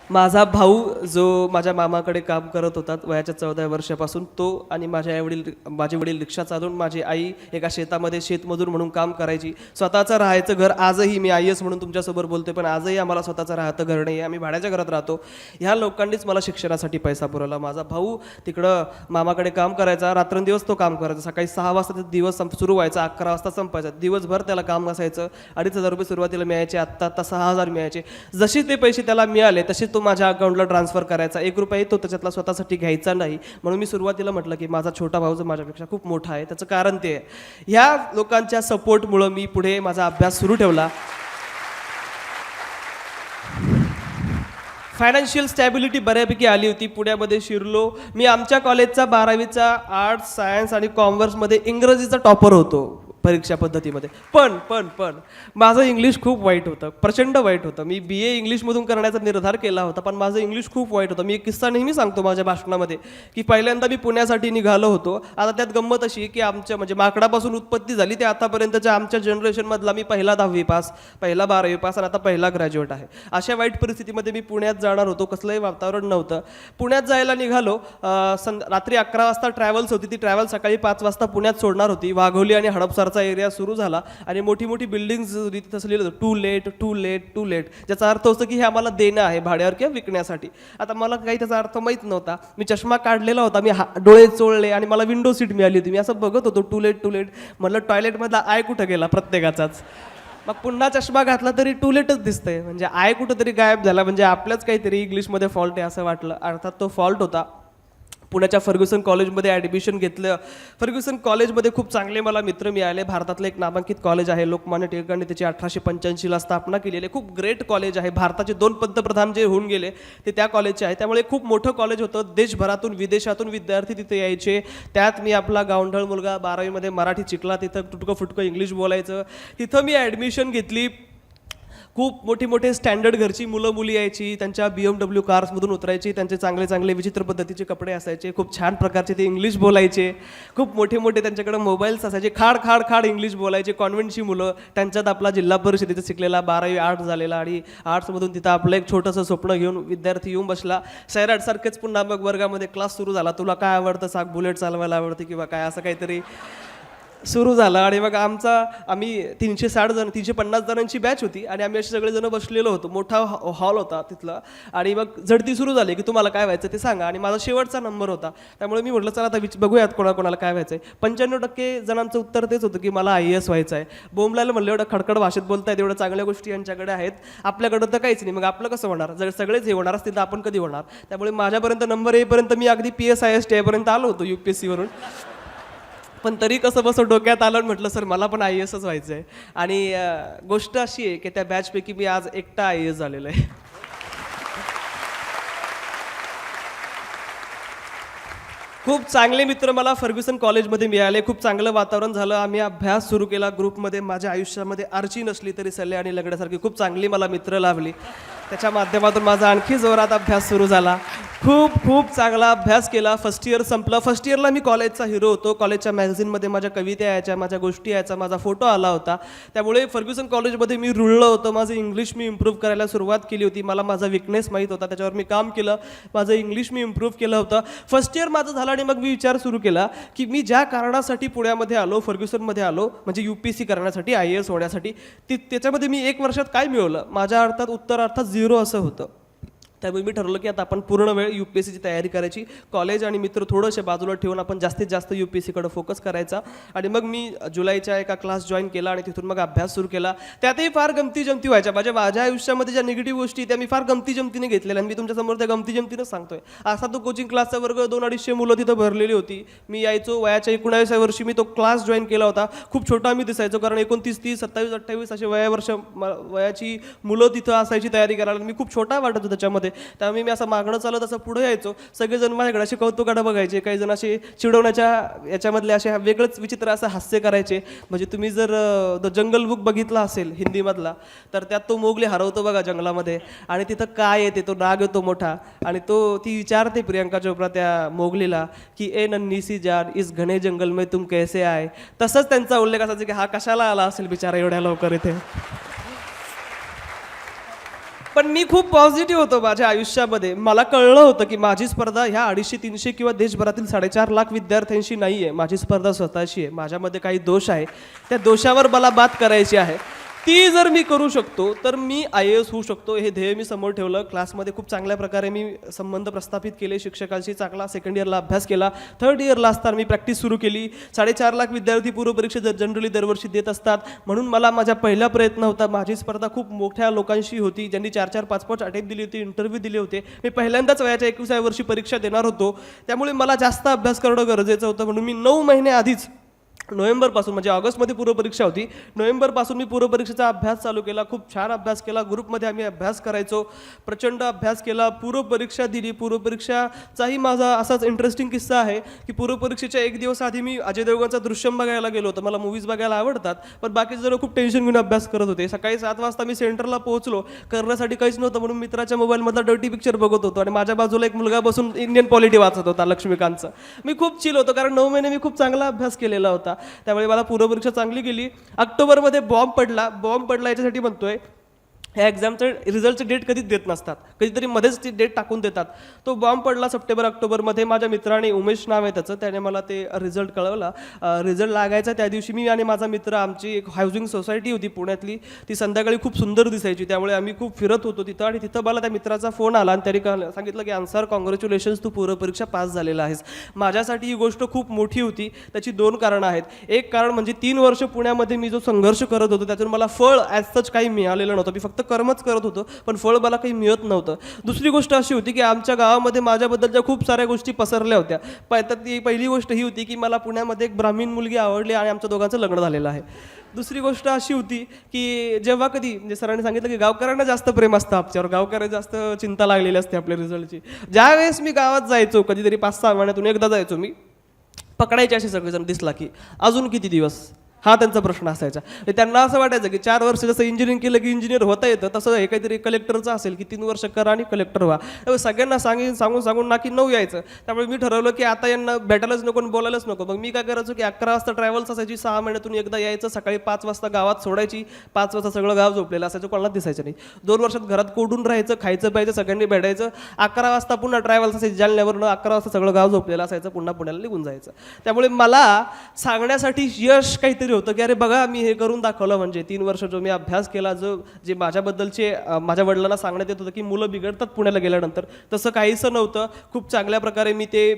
माझा भाऊ जो माझ्या मामाकडे काम करत होता वयाच्या 14 वर्षापासून, तो आणि माझे वडील रिक्षा चालवून, माझी आई एका शेतामध्ये शेतमजूर म्हणून काम करायची. स्वतःचं राहायचं घर आजही, मी आय एस म्हणून तुमच्यासोबत बोलतोय, पण आजही आम्हाला स्वतःचं राहतं घर नाही आहे, आम्ही भाड्याच्या घरात राहतो. ह्या लोकांनीच मला शिक्षणासाठी पैसा पुरवला. माझा भाऊ तिकडं मामाकडे काम करायचा, रात्रंदिवस तो काम करायचा. सकाळी 6 वाजता ते दिवस सुरू व्हायचा, 11 वाजता संपायचा. दिवसभर त्याला काम असायचं. 2,500 रुपये सुरुवातीला मिळायचे, आत्ता 6,000 मिळायचे. जसे ते पैसे त्याला मिळाले तसे तो माझ्या अकाउंटला ट्रान्सफर करायचा. 1 रुपया तो त्याच्यातला स्वतःसाठी घ्यायचा नाही. म्हणून मी सुरुवातीला म्हटलं की माझा छोटा भाऊ जो माझ्यापेक्षा खूप मोठा आहे. त्याचं कारण ते आहे, ह्या लोकांच्या सपोर्टमुळं मी पुढे माझा अभ्यास सुरू ठेवला. फायनान्शियल स्टॅबिलिटी बऱ्यापैकी आली होती. पुण्यामध्ये शिरलो मी. आमच्या कॉलेजचा 12वीचा आर्ट्स, सायन्स आणि कॉमर्समध्ये इंग्रजीचा टॉपर होतो परीक्षा पद्धतीमध्ये. पण माझं इंग्लिश खूप वाईट होतं, प्रचंड वाईट होतं. मी BA इंग्लिशमधून करण्याचा निर्धार केला होता, पण माझं इंग्लिश खूप वाईट होतं. मी एक किस्सा नेहमी सांगतो माझ्या भाषणामध्ये की पहिल्यांदा मी पुण्यासाठी निघालो होतो. आता त्यात गंमत अशी की आमच्या म्हणजे माकडापासून उत्पत्ती झाली ते आतापर्यंतच्या आमच्या जनरेशनमधला मी पहिला 10वी पास, पहिला 12वी पास आणि आता पहिला ग्रॅज्युएट आहे. अशा वाईट परिस्थितीमध्ये मी पुण्यात जाणार होतो. कसलंही वातावरण नव्हतं. पुण्यात जायला निघालो. रात्री 11 वाजता ट्रॅव्हल्स होती. ती ट्रॅव्हल सकाळी 5 वाजता पुण्यात सोडणार होती. वाघोली आणि हडपसरचा एरिया सुरू झाला आणि मोठी मोठी बिल्डिंग्स होती. तिथं लिहिलं होतं too late too late too late, ज्याचा अर्थ होतं की हे आम्हाला देणं आहे भाड्यावर किंवा विकण्यासाठी. आता मला काही त्याचा अर्थ माहीत नव्हता. मी चष्मा काढलेला होता, मी डोळे चोळले आणि मला विंडो सीट मिळाली होती. मी असं बघत होतो टू लेट टू लेट. म्हटलं टॉयलेटमधला आय कुठं गेला प्रत्येकाचाच. मग पुन्हा चष्मा घातला तरी टू लेटच दिसतंय, म्हणजे आय कुठं तरी गायब झाला, म्हणजे आपल्याच काहीतरी इंग्लिशमध्ये फॉल्ट आहे असं वाटलं. अर्थात तो फॉल्ट होता. पुण्याच्या फर्ग्युसन कॉलेजमध्ये ॲडमिशन घेतलं. फर्ग्युसन कॉलेजमध्ये खूप चांगले मला मित्र मिळाले. भारतातलं एक नामांकित कॉलेज आहे. लोकमान्य टिळकांनी त्याची 1885ला स्थापना केलेली आहे. खूप ग्रेट कॉलेज आहे. भारताचे 2 पंतप्रधान जे होऊन गेले ते त्या कॉलेजचे आहे. त्यामुळे खूप मोठं कॉलेज होतं. देशभरातून विदेशातून विद्यार्थी तिथे यायचे. त्यात मी आपला गावंढळ मुलगा 12वीमध्ये मराठी शिकला. तिथं तुटकं फुटकं इंग्लिश बोलायचं. तिथं मी ॲडमिशन घेतली. खूप मोठे स्टँडर्ड घरची मुलं मुली यायची. त्यांच्या BMW कार्समधून उतरायची. त्यांचे चांगले चांगले विचित्र पद्धतीचे कपडे असायचे. खूप छान प्रकारचे ते इंग्लिश बोलायचे. खूप मोठे त्यांच्याकडे मोबाईल्स असायचे. खाड इंग्लिश बोलायचे. कॉन्व्हेंटची मुलं. त्यांच्यात आपला जिल्हा परिषदेचा शिकलेला 12वी आर्ट्स झालेला आणि आर्ट्समधून तिथं आपलं एक छोटंसं स्वप्न घेऊन विद्यार्थी येऊन बसला. सैराटसारखेच पुन्हा मग वर्गामध्ये क्लास सुरू झाला. तुला काय आवडतं सांग, बुलेट चालवायला आवडते किंवा काय, असं काहीतरी सुरू झालं. आणि मग आम्ही 350 जणांची बॅच होती आणि आम्ही असे सगळेजण बसलेलो होतो. मोठा हॉल होता तिथला. आणि मग झडती सुरू झाली की तुम्हाला काय व्हायचं ते सांगा. आणि माझा शेवटचा नंबर होता. त्यामुळे मी म्हटलं चला आता बघूयात कोणाला काय व्हायचं आहे. 95% जणांचं उत्तर तेच होतं की मला IAS व्हायचं आहे. बोंबलायला म्हणलं एवढं खडखड भाषेत बोलतायत, एवढ्या चांगल्या गोष्टी यांच्याकडे आहेत, आपल्याकडं तर काहीच नाही. मग आपलं कसं होणार? जर सगळेच हे होणार असतील तर आपण कधी होणार? त्यामुळे माझ्यापर्यंत नंबर येईपर्यंत मी अगदी PSIST पर्यंत आलो होतो UPSC वरून. पण तरी कसं बसं डोक्यात आलं, म्हटलं सर मला पण IASच व्हायचं आहे. आणि गोष्ट अशी आहे की त्या बॅचपैकी मी आज एकटा IAS झालेलो आहे. खूप चांगले मित्र मला फर्ग्युसन कॉलेजमध्ये मिळाले. खूप चांगलं वातावरण झालं. आम्ही अभ्यास सुरू केला ग्रुपमध्ये. माझ्या आयुष्यामध्ये आर्ची नसली तरी सल्ले आणि लगड्यासारखी खूप चांगली मला मित्र लाभली. त्याच्या माध्यमातून माझा आणखी जोरात अभ्यास सुरू झाला. खूप चांगला अभ्यास केला. फर्स्ट इयर संपलं. फर्स्ट इयरला मी कॉलेजचा हिरो होतो. कॉलेजच्या मॅगझिनमध्ये माझ्या कविता यायच्या, माझ्या गोष्टी यायच्या, माझा फोटो आला होता. त्यामुळे फर्ग्युसन कॉलेजमध्ये मी रुळलं होतं. माझं इंग्लिश मी इम्प्रूव्ह करायला सुरुवात केली होती. मला माझा विकनेस माहीत होता, त्याच्यावर मी काम केलं. माझं इंग्लिश मी इम्प्रूव्ह केलं होतं. फर्स्ट इयर माझं झालं आणि मग मी विचार सुरू केला की मी ज्या कारणासाठी पुण्यामध्ये आलो, फर्ग्युसनमध्ये आलो, म्हणजे UPSC करण्यासाठी, IAS होण्यासाठी, त्याच्यामध्ये मी 1 वर्षात काय मिळवलं? माझ्या अर्थात उत्तर अर्थात 0 असं होतं. त्यामुळे मी ठरवलं की आता आपण पूर्ण वेळ UPSCची तयारी करायची. कॉलेज आणि मित्र थोडंसे बाजूला ठेवून आपण जास्तीत जास्त UPSCकडे फोकस करायचा. आणि मग मी जुलैच्या एका क्लास जॉईन केला आणि तिथून मग अभ्यास सुरू केला. त्यातही फार गमती जमती व्हायच्या. माझ्या आयुष्यामध्ये ज्या निगेटिव्ह गोष्टी त्या मी फार गमती जमतीने घेतलेल्या आणि मी तुमच्यासमोर त्या गमती जमतीनंच सांगतोय. असा तो कोचिंग क्लासचा वर्ग 200-250 मुलं तिथं भरलेली होती. मी यायचो. वयाच्या 19व्या वर्षी मी तो क्लास जॉईन केला होता. खूप छोटा मी दिसायचो, कारण 29, 30, 27, 28 असे वयाची मुलं तिथं असायची तयारी करायला. मी खूप छोटा वाटत होतो त्याच्यामध्ये. त्यामुळे मी असं मागणं चालत असं पुढे यायचो. सगळेजण माझ्याकडे असे कौतुकानं बघायचे. काही जण असे चिडवण्याच्या याच्यामधले असे वेगळंच विचित्र असं हास्य करायचे. म्हणजे तुम्ही जर द जंगल बुक बघितला असेल हिंदीमधला, तर त्यात तो मोगली हरवतो बघा जंगलामध्ये, आणि तिथं काय येते, तो नाग येतो मोठा, आणि ती विचारते प्रियंका चोप्रा त्या मोगलीला की ए नन्ही सी जान इस घने जंगल में तुम कैसे आए. तसंच त्यांचा उल्लेख असायचा की हा कशाला आला असेल बिचारा एवढ्या लवकर इथे. पण मी खूप पॉझिटिव्ह होतो माझ्या आयुष्यामध्ये. मला कळलं होतं की माझी स्पर्धा ह्या 250-300 किंवा देशभरातील 4.5 लाख विद्यार्थ्यांशी नाही आहे. माझी स्पर्धा स्वतःशी आहे. माझ्यामध्ये काही दोष आहे, त्या दोषावर मला बात करायची आहे. ती जर मी करू शकतो तर मी IAS होऊ शकतो. हे ध्येय मी समोर ठेवलं. क्लासमध्ये खूप चांगल्या प्रकारे मी संबंध प्रस्थापित केले शिक्षकांशी. चांगला सेकंड इयरला अभ्यास केला. थर्ड इयरला असताना मी प्रॅक्टिस सुरू केली. 4.5 लाख विद्यार्थी पूर्वपरीक्षा जनरली दरवर्षी देत असतात, म्हणून मला माझा पहिला प्रयत्न होता. माझी स्पर्धा खूप मोठ्या लोकांशी होती, ज्यांनी 4-4, 5-5 अटेम्प्ट दिली होती, इंटरव्ह्यू दिले होते. मी पहिल्यांदाच वयाच्या 21व्या वर्षी परीक्षा देणार होतो, त्यामुळे मला जास्त अभ्यास करणं गरजेचं होतं. म्हणून मी 9 महिने आधीच नोव्हेंबरपासून, म्हणजे ऑगस्टमध्ये पूर्वपरीक्षा होती, नोव्हेंबरपासून मी पूर्वपरीक्षेचा अभ्यास चालू केला. खूप छान अभ्यास केला. ग्रुपमध्ये आम्ही अभ्यास करायचो, प्रचंड अभ्यास केला. पूर्वपरीक्षा दिली. पूर्वपरीक्षाचाही माझा असाच इंटरेस्टिंग किस्सा आहे की पूर्वपरीक्षेच्या 1 दिवस आधी मी अजय देवगणचा दृश्यम बघायला गेलो होतो. मला मूवीज बघायला आवडतात, पण बाकीचे जण खूप टेन्शन घेऊन अभ्यास करत होते. सकाळी 7 वाजता मी सेंटरला पोहोचलो. करण्यासाठी काहीच नव्हतं, म्हणून मित्राच्या मोबाईलमधला डर्टी पिक्चर बघत होतो आणि माझ्या बाजूला एक मुलगा बसून इंडियन पॉलिटी वाचत होता, लक्ष्मीकांतचं. मी खूप चिल होतो, कारण 9 महिने मी खूप चांगला अभ्यास केलेला होता. त्यामुळे मला पूर्वपरीक्षा चांगली गेली. ऑक्टोबरमध्ये बॉम्ब पडला याच्यासाठी म्हणतोय, ह्या एक्झामचं रिझल्टचे डेट कधीच देत नसतात, कधीतरी मध्येच ती डेट टाकून देतात. तो बॉम्ब पडला सप्टेंबर-ऑक्टोबरमध्ये. माझ्या मित्राने, उमेश नाव आहे त्याचं, त्याने मला ते रिझल्ट कळवला. रिझल्ट लागायचा त्या दिवशी मी आणि माझा मित्र, आमची एक हाऊसिंग सोसायटी होती पुण्यातली, ती संध्याकाळी खूप सुंदर दिसायची, त्यामुळे आम्ही खूप फिरत होतो तिथं. आणि तिथं मला त्या मित्राचा फोन आला आणि त्याने सांगितलं की अन्सर, कॉंग्रॅच्युलेशन्स, तू पूर्वपरीक्षा पास झालेला आहेस. माझ्यासाठी ही गोष्ट खूप मोठी होती. त्याची 2 कारणं आहेत. एक कारण म्हणजे 3 वर्ष पुण्यामध्ये मी जो संघर्ष करत होतो त्यातून मला फळ ॲज सच काही मिळालेलं नव्हतं. मी फक्त कर्मच करत होतो, पण फळ मला काही मिळत नव्हतं. दुसरी गोष्ट अशी होती की आमच्या गावामध्ये माझ्याबद्दलच्या खूप साऱ्या गोष्टी पसरल्या होत्या. तर ती पहिली गोष्ट ही होती की मला पुण्यामध्ये एक ब्राह्मीण मुलगी आवडली आणि आमच्या दोघांचं लग्न झालेलं आहे. दुसरी गोष्ट अशी होती की जेव्हा कधी, म्हणजे सरांनी सांगितलं की गावकऱ्यांना जास्त प्रेम असतं आपल्यावर, गावकऱ्यांना जास्त चिंता लागलेली असते आपल्या रिझल्टची. ज्यावेळेस मी गावात जायचो, कधीतरी 5-6 महिन्यातून एकदा जायचो मी, पकडायचे असे सगळेजण दिसला की अजून किती दिवस, हा त्यांचा प्रश्न असायचा. त्यांना असं वाटायचं की 4 वर्ष जसं इंजिनिअरिंग केलं की इंजिनियर होता येतं, तसं हे काहीतरी कलेक्टरचं असेल की 3 वर्ष करा आणि कलेक्टर व्हा. त्यामुळे सगळ्यांना सांगून नाकी 9 यायचं. त्यामुळे मी ठरवलं की आता यांना भेटायलाच नको आणि बोलायलाच नको. मग मी काय करायचो की 11 वाजता ट्रॅव्हल्स असायची, 6 महिन्यातून एकदा यायचं, सकाळी 5 वाजता गावात सोडायची. 5 वाजता सगळं गाव झोपलेलं असायचं, कोणालाच दिसायचं नाही. 2 वर्षात घरात कोडून राहायचं, खायचं प्यायचं, सगळ्यांनी भेटायचं. 11 वाजता पुन्हा ट्रॅव्हल्स असायची जालन्यावरनं, 11 वाजता सगळं गाव झोपलेलं असायचं, पुन्हा पुण्याला निघून जायचं. त्यामुळे मला सांगण्यासाठी यश काहीतरी होतं की अरे बघा, मी हे करून दाखवलं. म्हणजे 3 वर्ष जो मी अभ्यास केला, जे माझ्याबद्दलचे माझ्या वडिलांना सांगण्यात येत होतं की मुलं बिघडतात पुण्याला गेल्यानंतर, तसं काहीसं नव्हतं. खूप चांगल्या प्रकारे मी ते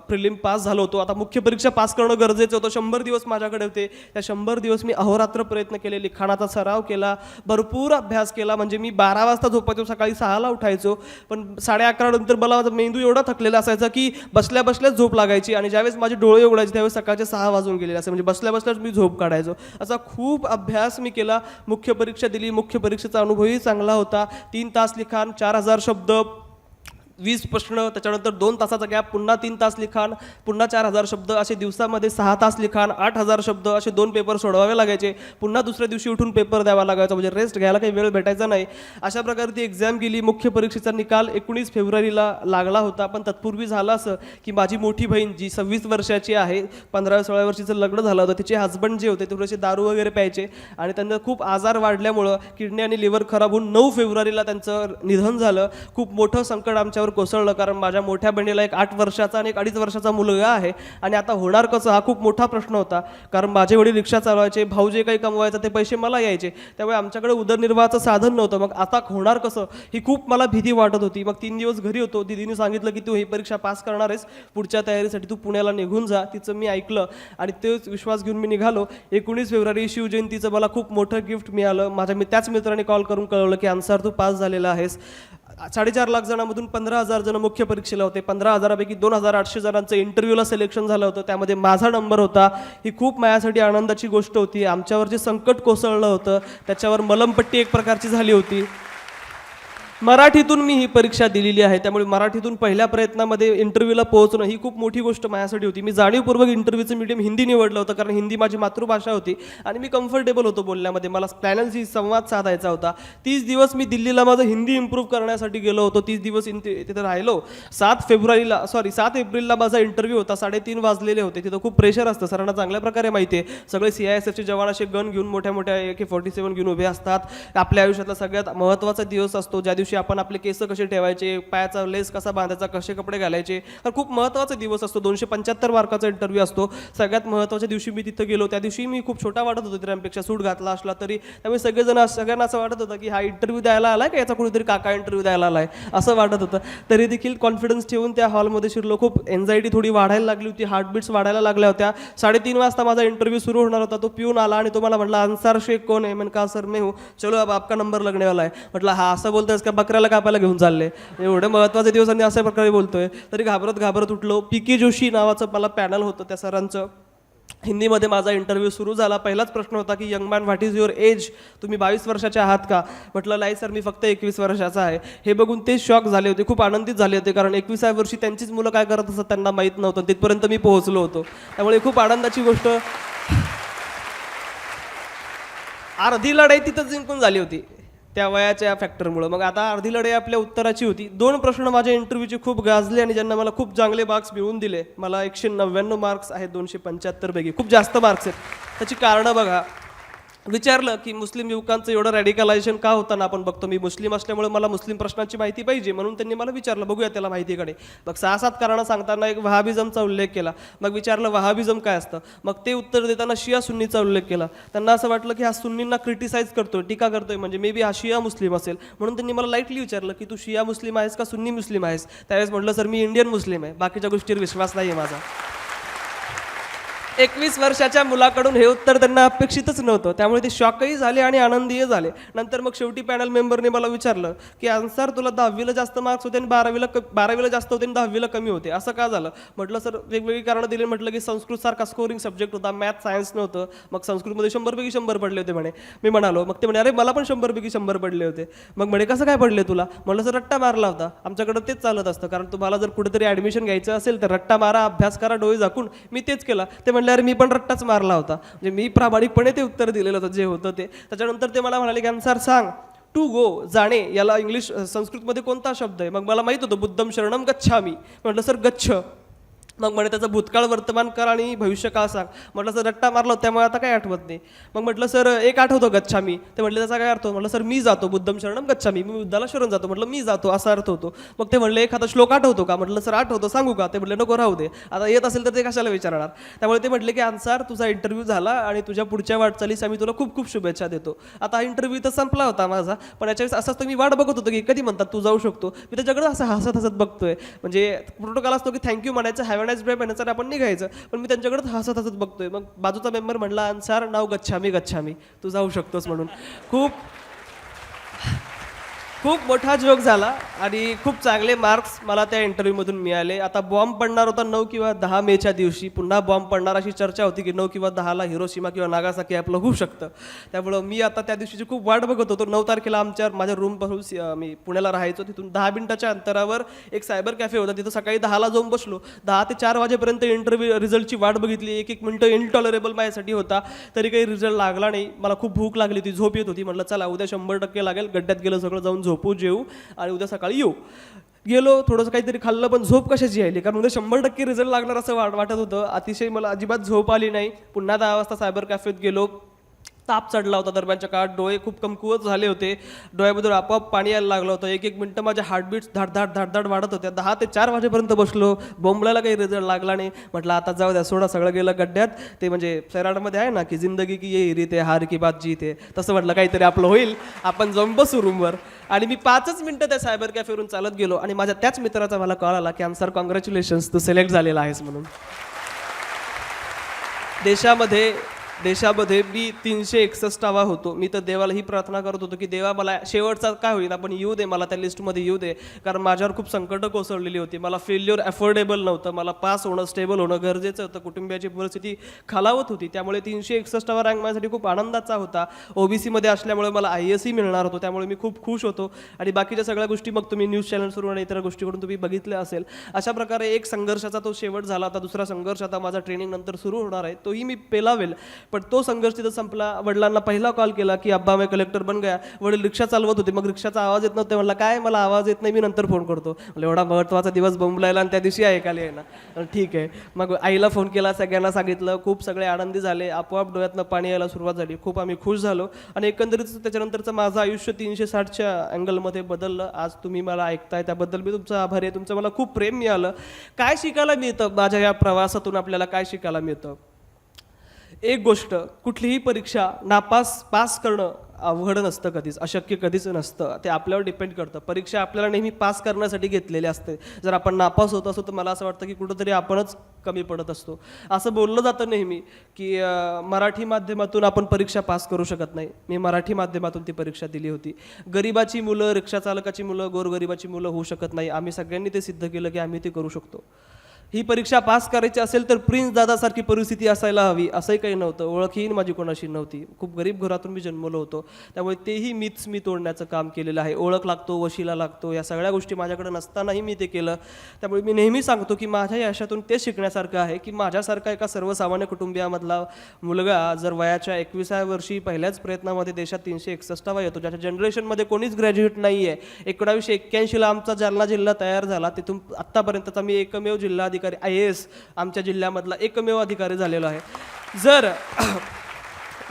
प्रिलिम पास झालो होतो. आता मुख्य परीक्षा पास करणं गरजेचं होतं. 100 दिवस माझ्याकडे होते. त्या 100 दिवस मी अहोरात्र प्रयत्न केले, लिखाणाचा सराव केला, भरपूर अभ्यास केला. म्हणजे मी 12 वाजता झोपायचो, सकाळी 6ला उठायचो, पण 11:30 नंतर मला माझा मेंदू एवढा थकलेला असायचा की बसल्या बसल्याच झोप लागायची. आणि ज्यावेळेस माझे डोळे उघडायचे त्यावेळेस सकाळचे 6 वाजून गेलेले असे, म्हणजे बसल्या बसल्याच मी झोप काढायचो. असा खूप अभ्यास मी केला. मुख्य परीक्षा दिली. मुख्य परीक्षेचा अनुभवही चांगला होता. 3 तास लिखाण, 4000 शब्द, 20 प्रश्न, त्याच्यानंतर 2 तासाचा गॅप, पुन्हा 3 तास लिखाण, पुन्हा 4000 शब्द, असे दिवसामध्ये 6 तास लिखाण, 8000 शब्द, असे 2 पेपर सोडवावे लागायचे. पुन्हा दुसऱ्या दिवशी उठून पेपर द्यावा लागायचा, म्हणजे रेस्ट घ्यायला काही वेळ भेटायचा नाही. अशा प्रकारे ती एक्झाम गेली. मुख्य परीक्षेचा निकाल 19 फेब्रुवारीला लागला होता. पण तत्पूर्वी झालं असं की माझी मोठी बहीण, जी 26 वर्षाची आहे, 15-16 वर्षीचं लग्न झालं होतं, तिचे हस्बंड जे होते ते थोडेसे दारू वगैरे प्यायचे आणि त्यांना खूप आजार वाढल्यामुळं किडनी आणि लिव्हर खराब होऊन 9 फेब्रुवारीला त्यांचं निधन झालं. खूप मोठं संकट आमच्यावर कोसळलं, कारण माझ्या मोठ्या बहिणीला एक 8 वर्षाचा आणि एक 2.5 वर्षाचा मुलगा आहे. आणि आता होणार कसं, हा खूप मोठा प्रश्न होता. कारण माझे वडील रिक्षा चालवायचे, भाऊ जे काही कमवायचं ते पैसे मला यायचे, त्यामुळे आमच्याकडे उदरनिर्वाहाचं साधन नव्हतं. मग आता होणार कसं, ही खूप मला भीती वाटत होती. मग 3 दिवस घरी होतो. दीदीने सांगितलं की तू ही परीक्षा पास करणार आहेस, पुढच्या तयारीसाठी तू पुण्याला निघून जा. तिचं मी ऐकलं आणि तेच विश्वास घेऊन मी निघालो. 19 फेब्रुवारी शिवजयंतीचं मला खूप मोठं गिफ्ट मिळालं. त्याच मित्राने कॉल करून कळवलं की अन्सर, तू पास झालेला आहेस. 4.5 लाख जणांमधून 15,000 जण मुख्य परीक्षेला होते. 15,000पैकी 2,800 जणांचं इंटरव्ह्यूला सिलेक्शन झालं होतं, त्यामध्ये माझा नंबर होता. ही खूप माझ्यासाठी आनंदाची गोष्ट होती. आमच्यावर जे संकट कोसळलं होतं त्याच्यावर मलमपट्टी एक प्रकारची झाली होती. मराठीतून मी ही परीक्षा दिलेली आहे, त्यामुळे मराठीतून पहिल्या प्रयत्नामध्ये इंटरव्ह्यूला पोहोचणं ही खूप मोठी गोष्ट माझ्यासाठी होती. मी जाणीवपूर्वक इंटरव्ह्यूचं मीडियम हिंदी निवडलं होतं, कारण हिंदी माझी मातृभाषा होती आणि मी कम्फर्टेबल होतो बोलण्यामध्ये. मला पॅनलशी संवाद साधायचा होता. 30 दिवस मी दिल्लीला माझं हिंदी इम्प्रूव्ह करण्यासाठी गेलो होतो. 30 दिवस तिथे राहिलो. 7 एप्रिलला माझा इंटरव्ह्यू होता. 3:30 वाजलेले होते. तिथं खूप प्रेशर असतं, सरांना चांगल्या प्रकारे माहिती आहे. सगळे CISFचे जवान असे गन घेऊन मोठ्या मोठ्या AK-47 घेऊन उभे असतात. आपल्या आयुष्यातला सगळ्यात महत्त्वाचा दिवस असतो, ज्या दिवशी आपण आपले केस कसे ठेवायचे, पायाचा लेस कसा बांधायचा, कसे कपडे घालायचे, हा खूप महत्त्वाचा दिवस असतो. 275 मार्काचा इंटरव्ह्यू असतो. सगळ्यात महत्त्वाच्या दिवशी मी तिथं गेलो. त्या दिवशी मी खूप छोटा वाटत होतो त्यांपेक्षा, सूट घातला असला तरी. त्यामुळे सगळ्यांना असं वाटत होतं की हा इंटरव्ह्यू द्यायला आलाय का याचा कोणीतरी काका इंटरव्ह्यू द्यायला आलाय असं वाटत होतं. तरी देखील कॉन्फिडन्स ठेवून त्या हॉलमध्ये शिरलो. खूप एन्झायटी थोडी वाढायला लागली होती, हार्टबीट्स वाढायला लागल्या होत्या. 3:30 वाजता माझा इंटरव्ह्यू सुरू होणार होता. तो पिऊन आला आणि तो मला म्हटला, अन्सार शेख कोण आहे? मैंने कहा सर मैं हूँ. चलो अब आपका नंबर लगने वाला है. म्हटलं हा असं बोलतोयस का, बकऱ्याला कापायला घेऊन चालले? एवढे महत्त्वाचे दिवस आणि अशा प्रकारे बोलतोय. तरी घाबरत घाबरत उठलो. PK जोशी नावाचं मला पॅनल होतं त्या सरांचं. हिंदीमध्ये माझा इंटरव्ह्यू सुरू झाला. पहिलाच प्रश्न होता की young man what is your age? तुम्ही 22 वर्षाचे आहात का? म्हटलं नाही सर, मी फक्त 21 वर्षाचा आहे. हे बघून ते शॉक झाले होते, खूप आनंदित झाले होते, कारण 21व्या वर्षी त्यांचीच मुलं काय करत असतात त्यांना माहीत नव्हतं. तिथपर्यंत मी पोहोचलो होतो. त्यामुळे खूप आनंदाची गोष्ट. अर्धी लढाई तिथं जिंकून झाली होती त्या वयाच्या फॅक्टरमुळं. मग आता अर्धी लढाई आपल्या उत्तराची होती. 2 प्रश्न माझ्या इंटरव्ह्यूचे खूप गाजले आणि ज्यांना मला खूप चांगले मार्क्स मिळवून दिले. मला 199 मार्क्स आहेत 275 पैकी, खूप जास्त मार्क्स आहेत. त्याची कारणं बघा. विचारलं की मुस्लिम युवकांचं एवढं रॅडिकलायझेशन का होतं ना, आपण बघतो. मी मुस्लिम असल्यामुळे मला मुस्लिम प्रश्नांची माहिती पाहिजे, म्हणून त्यांनी मला विचारलं, बघूया त्याला माहितीकडे. मग 6-7 कारणं सांगताना एक वहाबिझमचा उल्लेख केला. मग विचारलं वहाबिझम काय असतं? मग ते उत्तर देताना शिया सुन्नीचा उल्लेख केला. त्यांना असं वाटलं की हा सुन्नींना क्रिटिसाइज करतोय, टीका करतोय, म्हणजे मे बी हा शिया मुस्लिम असेल. म्हणून त्यांनी मला लाईटली विचारलं की तू शिया मुस्लिम आहेस का सुन्नी मुस्लिम आहेस? त्यावेळेस म्हटलं सर मी इंडियन मुस्लिम आहे, बाकीच्या गोष्टीवर विश्वास नाही आहे माझा. 21 वर्षाच्या मुलाकडून हे उत्तर त्यांना अपेक्षितच नव्हतं. त्यामुळे ते शॉकही झाले आणि आनंदीय झाले. नंतर मग शेवटी पॅनल मेंबरने मला विचारलं की अन्सार तुला 10वीला जास्त मार्क्स होते आणि 12वीला जास्त होते आणि 10वीला कमी होते, असं का झालं? म्हटलं सर वेगवेगळी कारणं दिली. म्हटलं की संस्कृत सारखा स्कोरिंग सब्जेक्ट होता, मॅथ सायन्स नव्हतं. मग संस्कृतमध्ये 100 पैकी 100 पडले होते म्हणे. मी म्हणालो, मग ते म्हणे अरे मला पण 100 पैकी 100 पडले होते. मग म्हणे कसं काय पडले तुला? म्हटलं सर रट्टा मारला होता. आमच्याकडे तेच चालत असतं, कारण तुम्हाला जर कुठेतरी ॲडमिशन घ्यायचं असेल तर रट्टा मारा, अभ्यास करा, डोळे झाकून. मी तेच केलं. ते म्हणले अरे मी पण रट्टाच मारला होता. म्हणजे मी प्रामाणिकपणे ते उत्तर दिलेलं होतं जे होतं ते. त्याच्यानंतर ते मला म्हणाले की अन्सार सांग, टू गो जाणे याला इंग्लिश संस्कृतमध्ये कोणता शब्द आहे? मग मला माहित होतं बुद्धम शरणम गच्छामी. म्हटलं सर गच्छ. मग म्हणे त्याचं भूतकाळ वर्तमान काळ आणि भविष्यकाळ सांग. म्हटलं सर रट्टा मारला होता त्यामुळे आता काय आठवत नाही. मग म्हटलं सर एक आठवतो गच्छामी. ते म्हटले त्याचा काय अर्थ? म्हटलं सर मी जातो, बुद्धम शरणम गच्छामी, मी बुद्धाला शरण जातो. म्हटलं मी जातो असा अर्थ होतो. मग ते म्हणले एखादा श्लोक आठवतो का? म्हटलं सर आठवतो, सांगू का? ते म्हटले नको राहू दे, आता येत असेल तर ते कशाला विचारणार. त्यामुळे ते म्हटले की अन्सार तुझा इंटरव्ह्यू झाला आणि तुझ्या पुढच्या वाटचालीस आम्ही तुला खूप खूप शुभेच्छा देतो. आता हा इंटरव्ह्यू तर संपला होता माझा, पण याच्यावेळेस असंच तर मी वाट बघत होतो की कधी म्हणतात तू जाऊ शकतो. मी त्याच्याकडे असं हसत हसत बघतोय. म्हणजे प्रोटोकॉल असतो की थँक्यू म्हणायचं, हॅव अ नाईस डे म्हणायचं, आपण निघायचं. पण मी त्यांच्याकडे हसत हसत बघतोय. मग बाजूचा मेंबर म्हणला अन्सार नाव गच्छामी गच्छामी, तू जाऊ शकतोस म्हणून. खूप मोठा जोक झाला आणि खूप चांगले मार्क्स मला त्या इंटरव्ह्यूमधून मिळाले. आता बॉम्ब पडणार होता 9 किंवा 10 मेच्या दिवशी. पुन्हा बॉम्ब पडणार अशी चर्चा होती की 9 किंवा 10ला हिरोशिमा किंवा नागासाकी आपलं होऊ शकतं. त्यामुळं मी आता त्या दिवशीची खूप वाट बघत होतो. 9 तारखेला माझ्या रूमपासून मी पुण्याला राहायचो, तिथून 10 मिनिटाच्या अंतरावर एक सायबर कॅफे होता. तिथं सकाळी 10ला जाऊन बसलो. 10 ते 4 वाजेपर्यंत इंटरव्ह्यू रिझल्टची वाट बघितली. एक मिनिटं इनटॉलरेबल माझ्यासाठी होता, तरी काही रिझल्ट लागला नाही. मला खूप भूक लागली होती, झोप येत होती. म्हटलं चला उद्या 100% लागेल, गड्ड्यात गेलं सगळं, जाऊन झोपू, जेवू आणि उद्या सकाळी येऊ. गेलो, थोडंसं काहीतरी खाल्लं, पण झोप कशाची यायली, कारण उद्या 100% रिझल्ट लागणार असं वाटत होतं. अतिशय मला अजिबात झोप आली नाही. पुन्हा 10 वाजता सायबर कॅफेत गेलो. ताप चढला होता दरम्यानच्या काळात, डोळे खूप कमकुवत झाले होते, डोळ्यामधून आपोआप पाणी यायला लागलं होतं. एक मिनटं माझ्या हार्टबीट्स धाड वाढत होत्या. 10 ते 4 वाजेपर्यंत बसलो, बोंबलायला काही रिझल्ट लागला नाही. म्हटलं आता जाऊ द्या, सोडा, सगळं गेलं गड्ड्यात. ते म्हणजे सैराटमध्ये आहे ना की जिंदगी की ये रीत है, हार की बात जीत है, तसं म्हटलं काहीतरी आपलं होईल, आपण जाऊन बसू रूमवर. आणि मी 5च मिनिटं त्या सायबर कॅफेवरून चालत गेलो आणि माझ्या त्याच मित्राचा मला कॉल आला की अन्सार कॉंग्रॅच्युलेशन्स, तू सिलेक्ट झालेला आहेस म्हणून. देशामध्ये देशामध्ये मी 361वा होतो. मी तर देवाला ही प्रार्थना करत होतो की देवा मला शेवटचा काय होईना पण येऊ दे, मला त्या लिस्टमध्ये येऊ दे. कारण माझ्यावर खूप संकटं कोसळलेली होती. मला फेल्युअर अफोर्डेबल नव्हतं. मला पास होणं, स्टेबल होणं गरजेचं होतं. कुटुंबियाची परिस्थिती खालावत होती. त्यामुळे 361वा रँक माझ्यासाठी खूप आनंदाचा होता. ओबीसीमध्ये असल्यामुळे मला IAS मिळणार होतो. त्यामुळे मी खूप खुश होतो. आणि बाकीच्या सगळ्या गोष्टी मग तुम्ही न्यूज चॅनल्सवरून आणि इतर गोष्टीकडून तुम्ही बघितल्या असेल. अशा प्रकारे एक संघर्षाचा तो शेवट झाला. आता दुसरा संघर्ष आता माझा ट्रेनिंग नंतर सुरू होणार आहे. तोही मी पेलावेल. पण तो संघर्ष तिथं संपला. वडिलांना पहिला कॉल केला की अब्बा मैं कलेक्टर बन गया. वडील रिक्षा चालवत होते. मग रिक्षाचा आवाज येत नव्हता. म्हणला काय, मला आवाज येत नाही, मी नंतर फोन करतो. म्हणजे एवढा महत्त्वाचा दिवस बोंबलायला आणि त्या दिवशी ऐकायला येणार. ठीक आहे. मग आईला फोन केला, सगळ्यांना सांगितलं. खूप सगळे आनंदी झाले. आपोआप डोळ्यातनं पाणी यायला सुरुवात झाली. खूप आम्ही खुश झालो. आणि एकंदरीत त्याच्यानंतरचं माझं आयुष्य 360च्या अँगलमध्ये बदललं. आज तुम्ही मला ऐकताय त्याबद्दल मी तुमचा आभारी आहे. तुमचं मला खूप प्रेम मिळालं. काय शिकायला मिळतं माझ्या या प्रवासातून, आपल्याला काय शिकायला मिळतं? एक गोष्ट, कुठलीही परीक्षा पास करणं अवघड नसतं, कधीच अशक्य कधीच नसतं. ते आपल्यावर डिपेंड करतं. परीक्षा आपल्याला नेहमी पास करण्यासाठी घेतलेली असते. जर आपण नापास होत असतो तर मला असं वाटतं की कुठंतरी आपणच कमी पडत असतो. असं बोललं जातं नेहमी की मराठी माध्यमातून आपण परीक्षा पास करू शकत नाही. मी मराठी माध्यमातून ती परीक्षा दिली होती. गरिबाची मुलं, रिक्षाचालकाची मुलं, गोरगरिबाची मुलं होऊ शकत नाही. आम्ही सगळ्यांनी ते सिद्ध केलं की आम्ही ते करू शकतो. ही परीक्षा पास करायची असेल तर प्रिन्स दादासारखी परिस्थिती असायला हवी असंही काही नव्हतं. ओळखही माझी कोणाशी नव्हती. खूप गरीब घरातून मी जन्मलो होतो. त्यामुळे तेही मीच मी तोडण्याचं काम केलेलं आहे. ओळख लागतो, वशिला लागतो, या सगळ्या गोष्टी माझ्याकडे नसतानाही मी ते केलं. त्यामुळे मी नेहमी सांगतो की माझ्या यशातून ते शिकण्यासारखं आहे की माझ्यासारखा एका सर्वसामान्य कुटुंबियामधला मुलगा जर वयाच्या 21व्या वर्षी पहिल्याच प्रयत्नामध्ये देशात 361वा येतो, ज्याच्या जनरेशनमध्ये कोणीच ग्रॅज्युएट नाही आहे. 1981ला आमचा जालना जिल्हा तयार झाला. तिथून आत्तापर्यंतचा मी एकमेव जिल्हाधिकारी IAS आमच्या जिल्ह्यामधला एकमेव अधिकारी झालेलो आहे.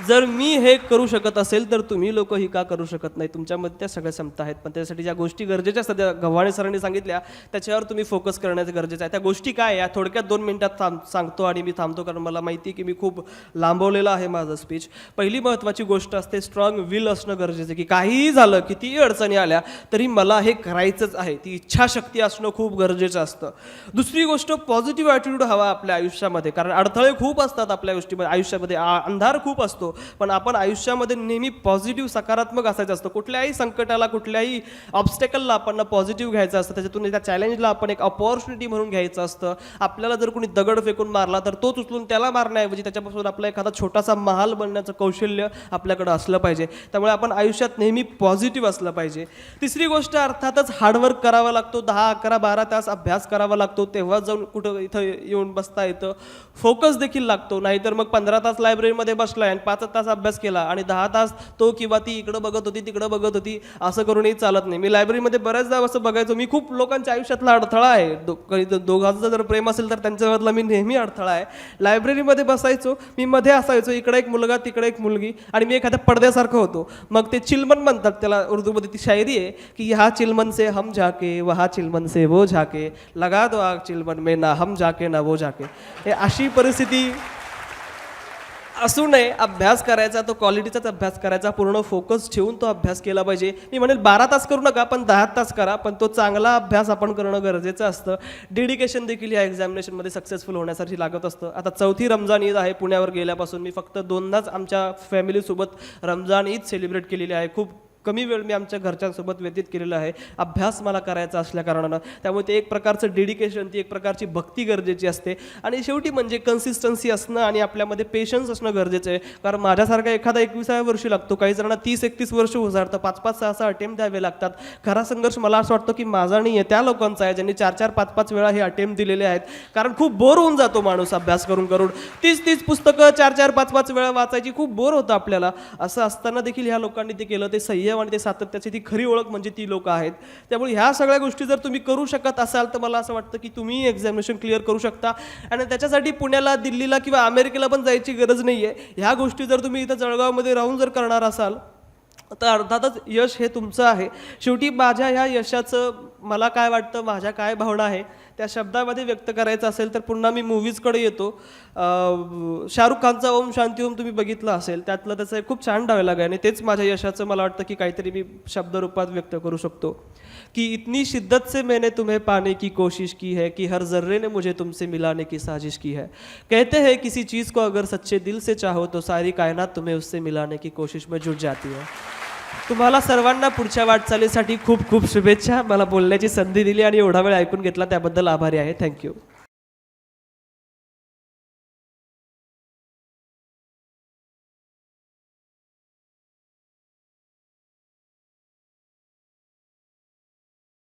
जर मी हे करू शकत असेल तर तुम्ही लोक ही का करू शकत नाही? तुमच्यामध्ये त्या सगळ्या क्षमता आहेत. पण त्यासाठी ज्या गोष्टी गरजेच्या सध्या गव्हाणे सरांनी सांगितल्या त्याच्यावर तुम्ही फोकस करण्याचं गरजेचं आहे. त्या गोष्टी काय या थोडक्यात 2 मिनिटात सांगतो आणि मी थांबतो, कारण मला माहिती आहे की मी खूप लांबवलेलं आहे माझं स्पीच. पहिली महत्त्वाची गोष्ट असते स्ट्रॉंग विल असणं गरजेचं, की काहीही झालं, कितीही अडचणी आल्या तरी मला हे करायचंच आहे. ती इच्छाशक्ती असणं खूप गरजेचं असतं. दुसरी गोष्ट पॉझिटिव्ह ॲटिट्यूड हवा आपल्या आयुष्यामध्ये, कारण अडथळे खूप असतात आपल्या गोष्टीमध्ये. आयुष्यामध्ये अंधार खूप असतो, पण आपण आयुष्यामध्ये नेहमी पॉझिटिव्ह, सकारात्मक असायचं असतं. कुठल्याही संकटाला, कुठल्याही ऑब्स्टेकलला आपण पॉझिटिव्ह घ्यायचं असतं. त्याच्यातून त्या चॅलेंजला आपण एक अपॉर्च्युनिटी म्हणून घ्यायचं असतं. आपल्याला जर कोणी दगड फेकून मारला तर तोच उचलून त्याला मारण्याऐवजी त्याच्यापासून आपला एखादा छोटासा महाल बनण्याचं कौशल्य आपल्याकडे असलं पाहिजे. त्यामुळे आपण आयुष्यात नेहमी पॉझिटिव्ह असलं पाहिजे. तिसरी गोष्ट अर्थातच हार्डवर्क करावा लागतो. 10, 11, 12 तास अभ्यास करावा लागतो. तेव्हा जाऊन कुठं इथं येऊन बसता येतं. फोकस देखील लागतो. नाहीतर मग 15 तास लायब्ररीमध्ये बसलाय आणि 5 तास अभ्यास केला आणि 10 तास तो किंवा ती इकडं बघत होती, तिकडं बघत होती, असं करूनही चालत नाही. मी लायब्ररीमध्ये बऱ्याचदा असं बघायचो. मी खूप लोकांच्या आयुष्यातला अडथळा आहे. दोघांचं जर प्रेम असेल तर त्यांच्यामधला मी नेहमी अडथळा आहे. लायब्ररीमध्ये बसायचो, मी मध्ये असायचो, इकडे एक मुलगा, तिकडे एक मुलगी, आणि मी एखाद्या पडद्यासारखं होतो. मग ते चिलमन म्हणतात त्याला, उर्दूमध्ये ती शायरी आहे की यहाँ चिलमन से हम जाके, वहाँ चिलमन से वो जाके, लगा दो आग चिलमन में, ना हम जाके ना वो जाके. हे अशी परिस्थिती असू नये. अभ्यास करायचा, तो क्वालिटीचाच अभ्यास करायचा, पूर्ण फोकस ठेवून तो अभ्यास केला पाहिजे. मी म्हणेल 12 तास करू नका, पण 10 तास करा, पण तो चांगला अभ्यास आपण करणं गरजेचं असतं. डेडिकेशन देखील या एक्झामिनेशनमध्ये सक्सेसफुल होण्यासाठी लागत असतं. आता 4थी रमजान ईद आहे. पुण्यावर गेल्यापासून मी फक्त 2दाच आमच्या फॅमिलीसोबत रमजान ईद सेलिब्रेट केलेली आहे. खूप कमी वेळ मी आमच्या घरच्यांसोबत व्यतीत केलेला आहे. अभ्यास मला करायचा असल्या कारणानं, त्यामुळे ते एक प्रकारचं डेडिकेशन, ती एक प्रकारची भक्ती गरजेची असते. आणि शेवटी म्हणजे कन्सिस्टन्सी असणं आणि आपल्यामध्ये पेशन्स असणं गरजेचं आहे. कारण माझ्यासारखा एखादा 21व्या वर्षी लागतो, काही जणांना 30-31 वर्ष उजाडतं, 5-5, 6-6 अटेम्प्ट द्यावे लागतात. खरा संघर्ष मला असं वाटतं की माझा नाही आहे, त्या लोकांचा आहे ज्यांनी 4-4, 5-5 वेळा हे अटेम्प्ट दिलेले आहेत. कारण खूप बोर होऊन जातो माणूस अभ्यास करून करून. 30-30 पुस्तकं 4-4, 5-5 वेळा वाचायची, खूप बोर होतं आपल्याला. असं असताना देखील ह्या लोकांनी ते केलं. ते संयम आणि ते सातत्याची ती खरी ओळख म्हणजे ती लोक आहेत. त्यामुळे ह्या सगळ्या गोष्टी जर तुम्ही करू शकत असाल तर मला असं वाटतं की तुम्ही एक्झामिनेशन क्लिअर करू शकता. आणि त्याच्यासाठी पुण्याला, दिल्लीला किंवा अमेरिकेला पण जायची गरज नाही आहे. ह्या गोष्टी जर तुम्ही इथं जळगावमध्ये राहून जर करणार असाल तर अर्थातच यश हे तुमचं आहे. शेवटी माझ्या ह्या यशाचं मला काय वाटतं, माझ्या काय भावना आहे त्या शब्दामध्ये व्यक्त करायचं असेल तर पुन्हा मी मूवीजकडे येतो. शाहरुख खानचा ओम शांती ओम तुम्ही बघितलं असेल, त्यातलं त्याचं एक खूप छान डायलॉग आहे आणि तेच माझ्या यशाचं मला वाटतं की काहीतरी मी शब्दरूपात व्यक्त करू शकतो कि इतनी शिद्दत से मैंने तुम्हें पाने की कोशिश की है कि हर जर्रे ने मुझे तुमसे मिलाने की साजिश की है. कहते हैं किसी चीज़ को अगर सच्चे दिल से चाहो तो सारी कायनात तुम्हें उससे मिलाने की कोशिश में जुट जाती है. तुम्हाला सर्वांना पुढच्या वाटचालीसाठी खूप खूप शुभेच्छा. मला बोलण्याची संधी दिली आणि एवढा वेळ ऐकून घेतला त्याबद्दल आभारी आहे. थँक्यू.